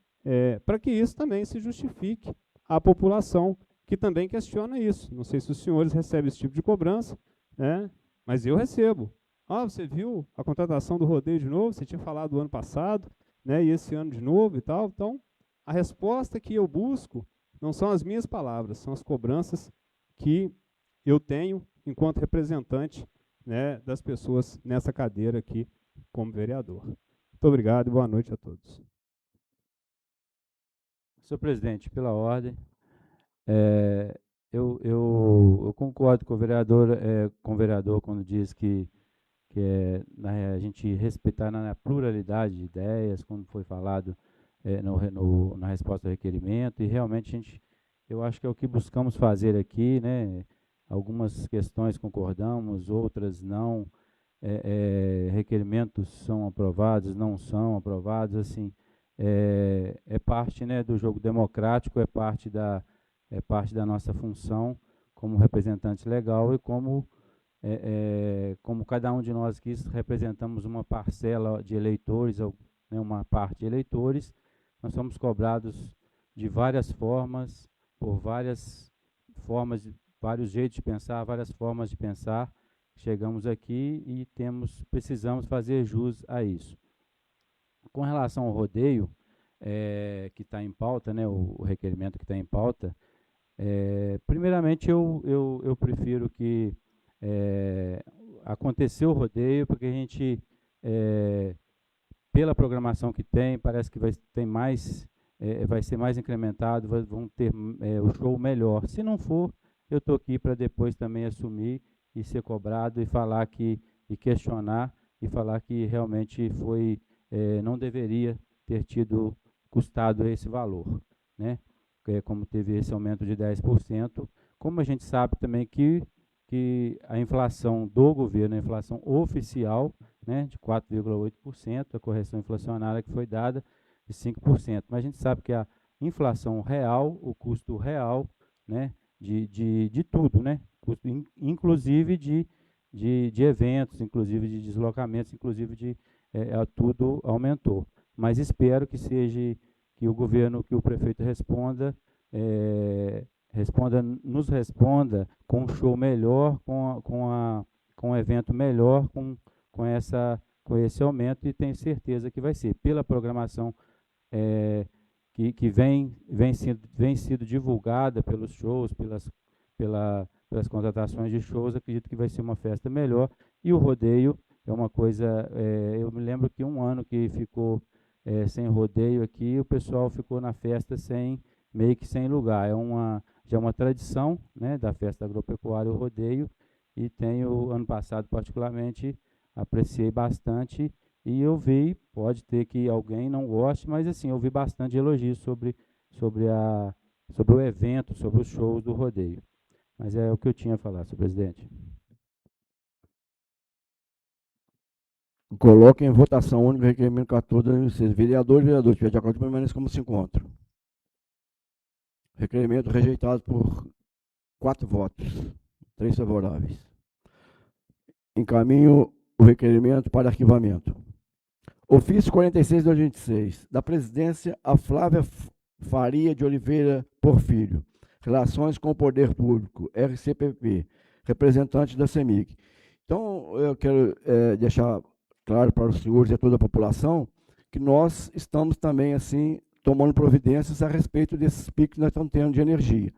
[SPEAKER 3] para que isso também se justifique à população, que também questiona isso. Não sei se os senhores recebem esse tipo de cobrança, né, mas eu recebo. Você viu a contratação do rodeio de novo? Você tinha falado do ano passado, né, e esse ano de novo e tal. Então, a resposta que eu busco não são as minhas palavras, são as cobranças que eu tenho enquanto representante, né, das pessoas nessa cadeira aqui como vereador. Muito obrigado e boa noite a todos.
[SPEAKER 2] Senhor presidente, pela ordem, eu concordo com o vereador quando diz que a gente respeitar na pluralidade de ideias, como foi falado na resposta ao requerimento, e realmente eu acho que é o que buscamos fazer aqui, né? Algumas questões concordamos, outras não, requerimentos são aprovados, não são aprovados, assim, é parte, né, do jogo democrático, é parte da nossa função como representante legal e como como cada um de nós aqui representamos uma parcela de eleitores, né, uma parte de eleitores, nós somos cobrados de várias formas, por várias formas, vários jeitos de pensar, várias formas de pensar. Chegamos aqui e precisamos fazer jus a isso. Com relação ao rodeio, que está em pauta, né, o requerimento que está em pauta, primeiramente eu prefiro que aconteceu o rodeio, porque a gente, pela programação que tem, parece que vai ser mais incrementado, vão ter o show melhor. Se não for, eu estou aqui para depois também assumir e ser cobrado e falar e questionar e falar que realmente não deveria ter custado esse valor, né? Como teve esse aumento de 10%, como a gente sabe também que a inflação do governo, a inflação oficial, né, de 4,8%, a correção inflacionária que foi dada de 5%. Mas a gente sabe que a inflação real, o custo real, né, de tudo, né, inclusive de eventos, inclusive de deslocamentos, inclusive tudo aumentou. Mas espero que que o governo, que o prefeito nos responda com um show melhor, com um evento melhor, com esse aumento, e tenho certeza que vai ser. Pela programação que vem sido divulgada pelos shows, pelas contratações de shows, acredito que vai ser uma festa melhor. E o rodeio é uma coisa, eu me lembro que um ano que ficou sem rodeio aqui, o pessoal ficou na festa meio que sem lugar. Já é uma tradição, né, da festa agropecuária, o rodeio, e ano passado particularmente, apreciei bastante, e eu vi, pode ter que alguém não goste, mas assim, eu vi bastante elogios sobre o evento, sobre os shows do rodeio. Mas é o que eu tinha a falar, senhor presidente.
[SPEAKER 1] Coloque em votação única o requerimento 14 de 2006. Vereadores, tiver de acordo, permaneça como se encontra. Requerimento rejeitado por 4 votos, 3 favoráveis. Encaminho o requerimento para arquivamento. Ofício 46 de 2026, da presidência a Flávia Faria de Oliveira Porfírio, Relações com o Poder Público, RCPP, representante da CEMIG. Então, eu quero deixar claro para os senhores e a toda a população que nós estamos também, assim, tomando providências a respeito desses picos que nós estamos tendo de energia.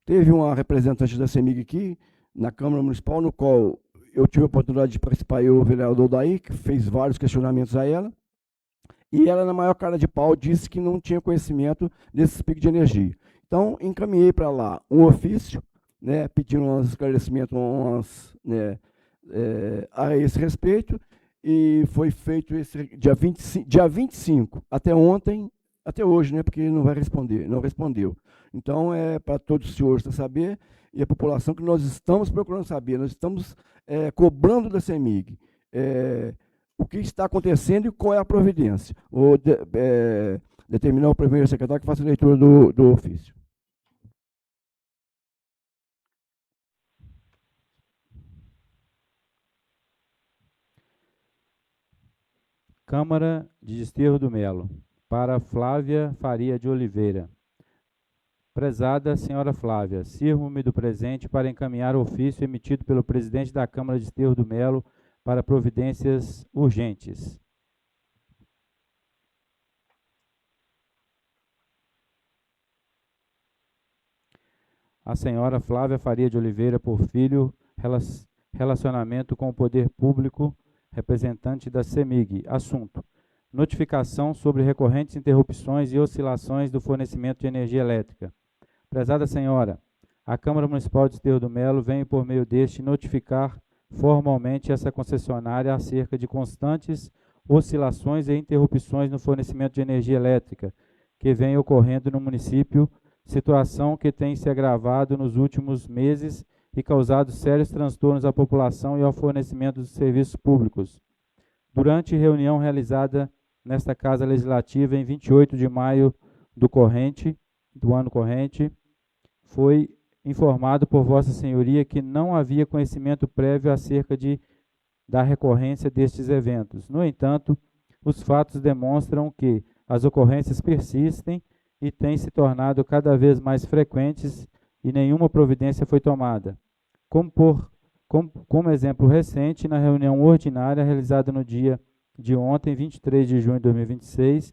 [SPEAKER 1] Teve uma representante da CEMIG aqui, na Câmara Municipal, no qual eu tive a oportunidade de participar, o vereador Daí, que fez vários questionamentos a ela, e ela, na maior cara de pau, disse que não tinha conhecimento desses picos de energia. Então, encaminhei para lá um ofício, né, pedindo um esclarecimento a esse respeito, e foi feito esse dia 25, até ontem, até hoje, né, porque não vai responder, não respondeu. Então, é para todos os senhores saber, e a população, que nós estamos procurando saber, nós estamos cobrando da CEMIG o que está acontecendo e qual é a providência. Vou determinar o primeiro secretário que faça a leitura do ofício.
[SPEAKER 2] Câmara de Desterro do Melo, para Flávia Faria de Oliveira. Prezada senhora Flávia, sirvo-me do presente para encaminhar o ofício emitido pelo presidente da Câmara de Desterro do Melo para providências urgentes. A senhora Flávia Faria de Oliveira Porfírio, relacionamento com o poder público, representante da CEMIG. Assunto: notificação sobre recorrentes interrupções e oscilações do fornecimento de energia elétrica. Prezada senhora, a Câmara Municipal de Desterro do Melo vem, por meio deste, notificar formalmente essa concessionária acerca de constantes oscilações e interrupções no fornecimento de energia elétrica que vem ocorrendo no município, situação que tem se agravado nos últimos meses e causado sérios transtornos à população e ao fornecimento dos serviços públicos. Durante reunião realizada nesta Casa Legislativa em 28 de maio do ano corrente, foi informado por Vossa Senhoria que não havia conhecimento prévio acerca da recorrência destes eventos. No entanto, os fatos demonstram que as ocorrências persistem e têm se tornado cada vez mais frequentes e nenhuma providência foi tomada. Como exemplo recente, na reunião ordinária realizada no dia de ontem, 23 de junho de 2026,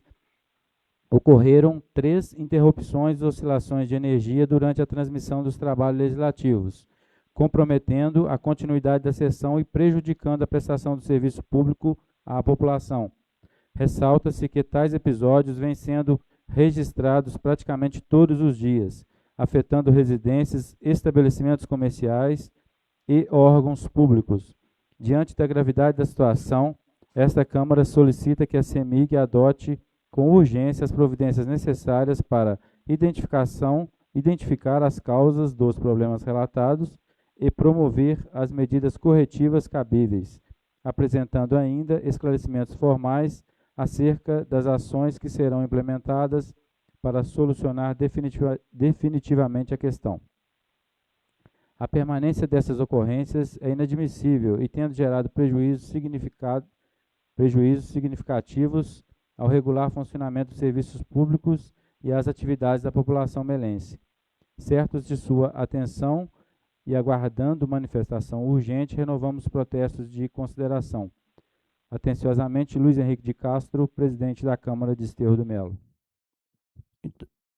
[SPEAKER 2] ocorreram 3 interrupções e oscilações de energia durante a transmissão dos trabalhos legislativos, comprometendo a continuidade da sessão e prejudicando a prestação do serviço público à população. Ressalta-se que tais episódios vêm sendo registrados praticamente todos os dias, afetando residências, estabelecimentos comerciais e órgãos públicos. Diante da gravidade da situação, esta Câmara solicita que a CEMIG adote com urgência as providências necessárias para identificar as causas dos problemas relatados e promover as medidas corretivas cabíveis, apresentando ainda esclarecimentos formais acerca das ações que serão implementadas para solucionar definitivamente a questão. A permanência dessas ocorrências é inadmissível e tendo gerado prejuízos significativos ao regular funcionamento dos serviços públicos e às atividades da população melense. Certos de sua atenção e aguardando manifestação urgente, renovamos os protestos de consideração. Atenciosamente, Luiz Henrique de Castro, presidente da Câmara de Desterro do Melo.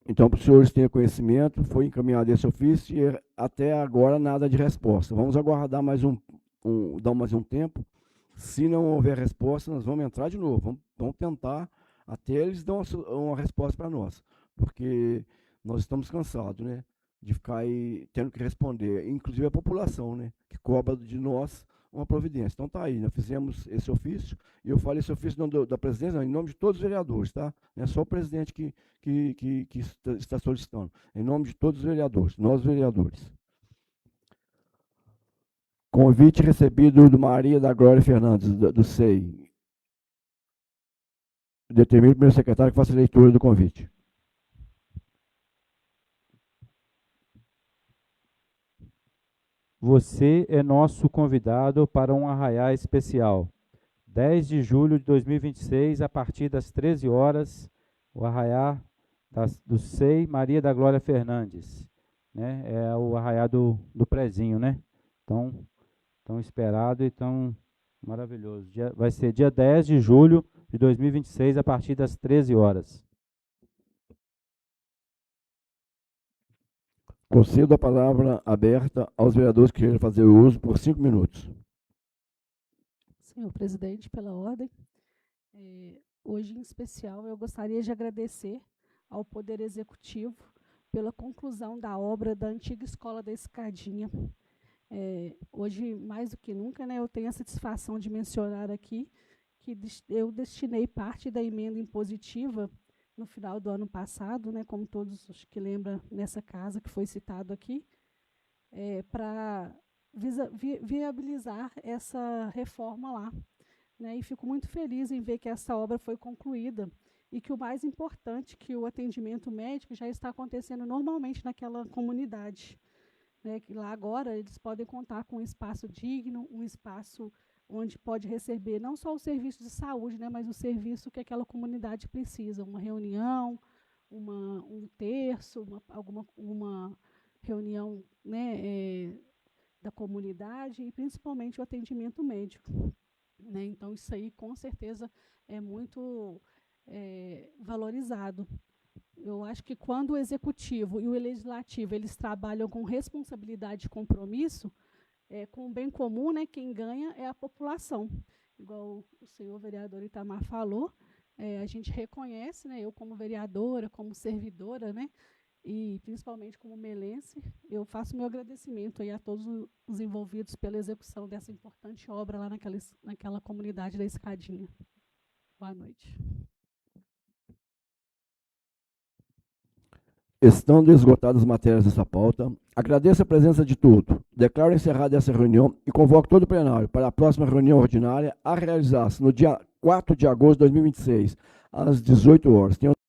[SPEAKER 1] Então, para os senhores terem conhecimento, foi encaminhado esse ofício e até agora nada de resposta. Vamos aguardar dar mais um tempo. Se não houver resposta, nós vamos entrar de novo. Vamos tentar até eles dar uma resposta para nós. Porque nós estamos cansados, né, de ficar aí tendo que responder. Inclusive a população, né, que cobra de nós uma providência. Então tá aí, nós fizemos esse ofício, e eu falo esse ofício não da presidência, não, em nome de todos os vereadores, tá? Não é só o presidente que está solicitando, em nome de todos os vereadores, nós vereadores. Convite recebido do Maria da Glória Fernandes, do SEI. Determino o primeiro secretário que faça a leitura do convite.
[SPEAKER 2] Você é nosso convidado para um arraiá especial. 10 de julho de 2026, a partir das 13 horas, o arraiá do SEI Maria da Glória Fernandes. Né? É o arraiá do prezinho, né? Tão esperado e tão maravilhoso. Vai ser dia 10 de julho de 2026, a partir das 13 horas.
[SPEAKER 1] Concedo a palavra aberta aos vereadores que queiram fazer uso por 5 minutos.
[SPEAKER 5] Senhor presidente, pela ordem, hoje em especial eu gostaria de agradecer ao Poder Executivo pela conclusão da obra da antiga Escola da Escadinha. Hoje, mais do que nunca, né, eu tenho a satisfação de mencionar aqui que eu destinei parte da emenda impositiva no final do ano passado, né, como todos os que lembram nessa casa que foi citado aqui, para viabilizar essa reforma lá. Né, e fico muito feliz em ver que essa obra foi concluída e que o mais importante, que o atendimento médico já está acontecendo normalmente naquela comunidade. Né, que lá agora eles podem contar com um espaço digno, um espaço onde pode receber não só o serviço de saúde, né, mas o serviço que aquela comunidade precisa, uma reunião, um terço, uma reunião, né, da comunidade e principalmente o atendimento médico. Né? Então, isso aí, com certeza, é muito valorizado. Eu acho que quando o Executivo e o Legislativo eles trabalham com responsabilidade e compromisso, com o bem comum, né, quem ganha é a população. Igual o senhor vereador Itamar falou, a gente reconhece, né, eu como vereadora, como servidora, né, e principalmente como melense, eu faço meu agradecimento aí a todos os envolvidos pela execução dessa importante obra lá naquela comunidade da Escadinha. Boa noite.
[SPEAKER 1] Estando esgotadas as matérias dessa pauta, agradeço a presença de todos. Declaro encerrada essa reunião e convoco todo o plenário para a próxima reunião ordinária a realizar-se no dia 4 de agosto de 2026, às 18 horas.